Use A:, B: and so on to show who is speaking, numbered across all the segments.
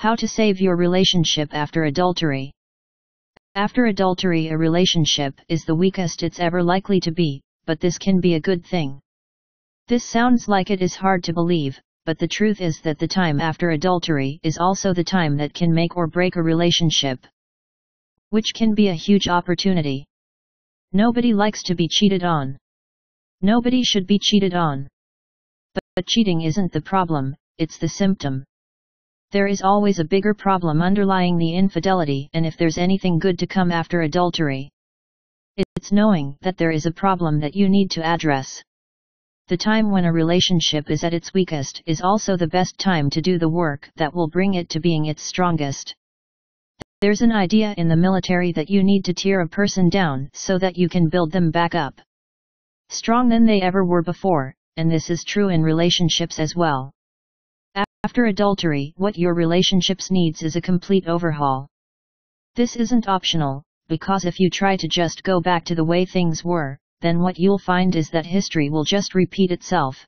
A: How to save your relationship after adultery. After adultery, a relationship is the weakest it's ever likely to be, but this can be a good thing. This sounds like it is hard to believe, but the truth is that the time after adultery is also the time that can make or break a relationship, which can be a huge opportunity. Nobody likes to be cheated on. Nobody should be cheated on. But cheating isn't the problem, it's the symptom. There is always a bigger problem underlying the infidelity, and if there's anything good to come after adultery, it's knowing that there is a problem that you need to address. The time when a relationship is at its weakest is also the best time to do the work that will bring it to being its strongest. There's an idea in the military that you need to tear a person down so that you can build them back up stronger than they ever were before, and this is true in relationships as well. After adultery, what your relationships needs is a complete overhaul. This isn't optional, because if you try to just go back to the way things were, then what you'll find is that history will just repeat itself.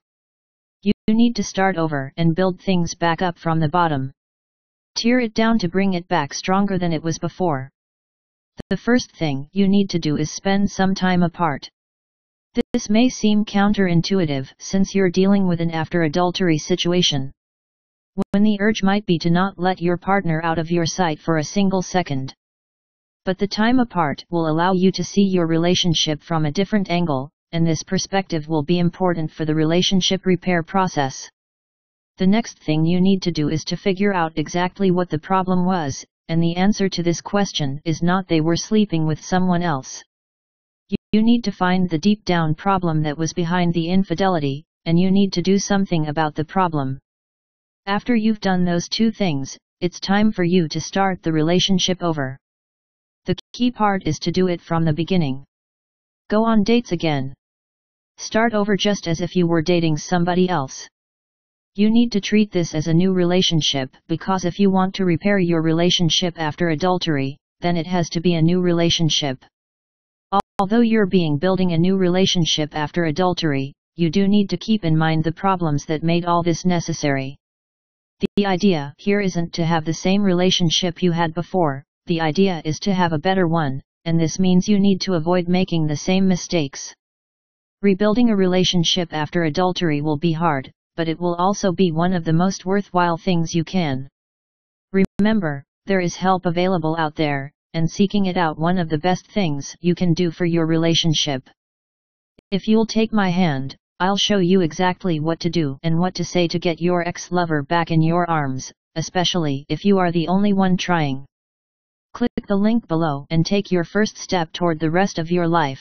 A: You need to start over and build things back up from the bottom. Tear it down to bring it back stronger than it was before. The first thing you need to do is spend some time apart. This may seem counterintuitive since you're dealing with an after-adultery situation, when the urge might be to not let your partner out of your sight for a single second. But the time apart will allow you to see your relationship from a different angle, and this perspective will be important for the relationship repair process. The next thing you need to do is to figure out exactly what the problem was, and the answer to this question is not they were sleeping with someone else. You need to find the deep down problem that was behind the infidelity, and you need to do something about the problem. After you've done those two things, it's time for you to start the relationship over. The key part is to do it from the beginning. Go on dates again. Start over just as if you were dating somebody else. You need to treat this as a new relationship, because if you want to repair your relationship after adultery, then it has to be a new relationship. Although you're building a new relationship after adultery, you do need to keep in mind the problems that made all this necessary. The idea here isn't to have the same relationship you had before, the idea is to have a better one, and this means you need to avoid making the same mistakes. Rebuilding a relationship after adultery will be hard, but it will also be one of the most worthwhile things you can. Remember, there is help available out there, and seeking it out one of the best things you can do for your relationship. If you'll take my hand, I'll show you exactly what to do and what to say to get your ex-lover back in your arms, especially if you are the only one trying. Click the link below and take your first step toward the rest of your life.